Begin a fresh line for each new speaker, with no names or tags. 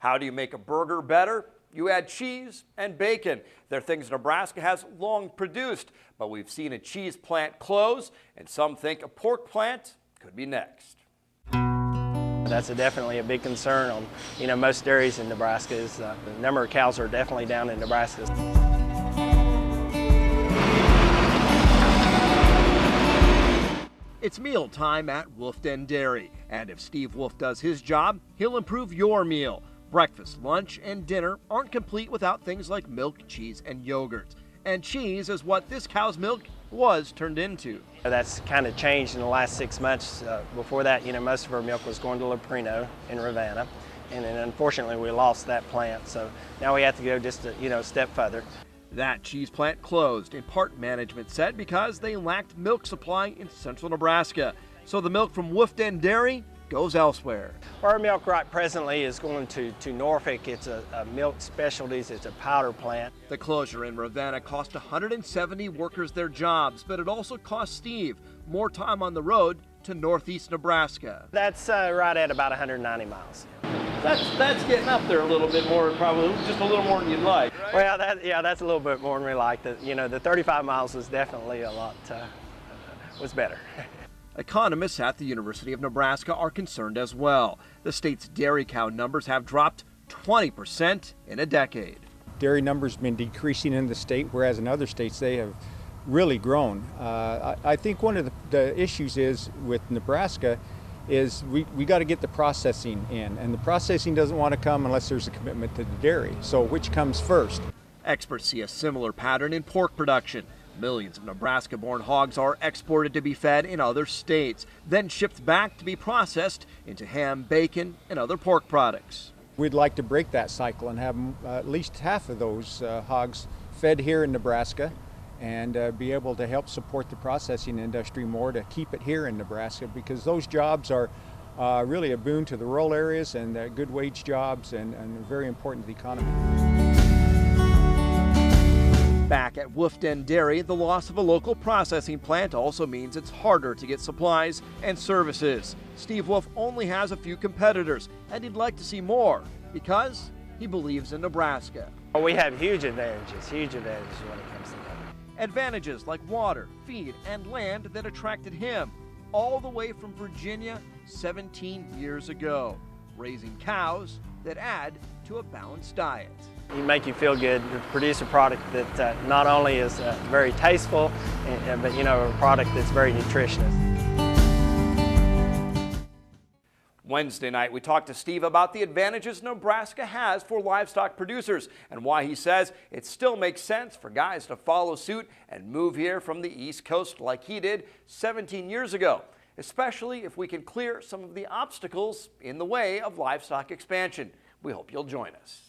How do you make a burger better? You add cheese and bacon. They're things Nebraska has long produced, but we've seen a cheese plant close, and some think a pork plant could be next.
That's definitely a big concern on, most dairies in Nebraska. Is the number of cows are definitely down in Nebraska.
It's meal time at Wolf Den Dairy, and if Steve Wolf does his job, he'll improve your meal. Breakfast, lunch, and dinner aren't complete without things like milk, cheese, and yogurt. And cheese is what this cow's milk was turned into.
That's kind of changed in the last 6 months. Before that, most of our milk was going to Leprino in Ravenna, and then unfortunately we lost that plant. So now we have to go just a step further.
That cheese plant closed, in part management said, because they lacked milk supply in central Nebraska. So the milk from Wolf Den Dairy goes elsewhere.
Our milk right presently is going to Norfolk. It's a milk specialties. It's a powder plant.
The closure in Ravenna cost 170 workers their jobs, but it also cost Steve more time on the road to northeast Nebraska.
That's right at about 190 miles.
That's getting up there a little bit more, probably just a little more than you'd like, right?
Well, that's a little bit more than we like. The 35 miles was definitely a lot, was better.
Economists at the University of Nebraska are concerned as well. The state's dairy cow numbers have dropped 20% in a decade.
Dairy numbers have been decreasing in the state, whereas in other states they have really grown. I think one of the issues is with Nebraska is we got to get the processing in, and the processing doesn't want to come unless there's a commitment to the dairy. So which comes first? Experts
see a similar pattern in pork production. Millions of Nebraska-born hogs are exported to be fed in other states, then shipped back to be processed into ham, bacon, and other pork products.
We'd like to break that cycle and have at least half of those hogs fed here in Nebraska, and be able to help support the processing industry more to keep it here in Nebraska, because those jobs are really a boon to the rural areas, and good wage jobs, and very important to the economy.
Back at Wolf Den Dairy, the loss of a local processing plant also means it's harder to get supplies and services. Steve Wolf only has a few competitors, and he'd like to see more because he believes in Nebraska.
We have huge advantages when it comes to that.
Advantages like water, feed, and land that attracted him all the way from Virginia 17 years ago, raising cows that add to a balanced diet.
You make you feel good to produce a product that not only is very tasteful, but a product that's very nutritious.
Wednesday night, we talked to Steve about the advantages Nebraska has for livestock producers and why he says it still makes sense for guys to follow suit and move here from the East Coast like he did 17 years ago, especially if we can clear some of the obstacles in the way of livestock expansion. We hope you'll join us.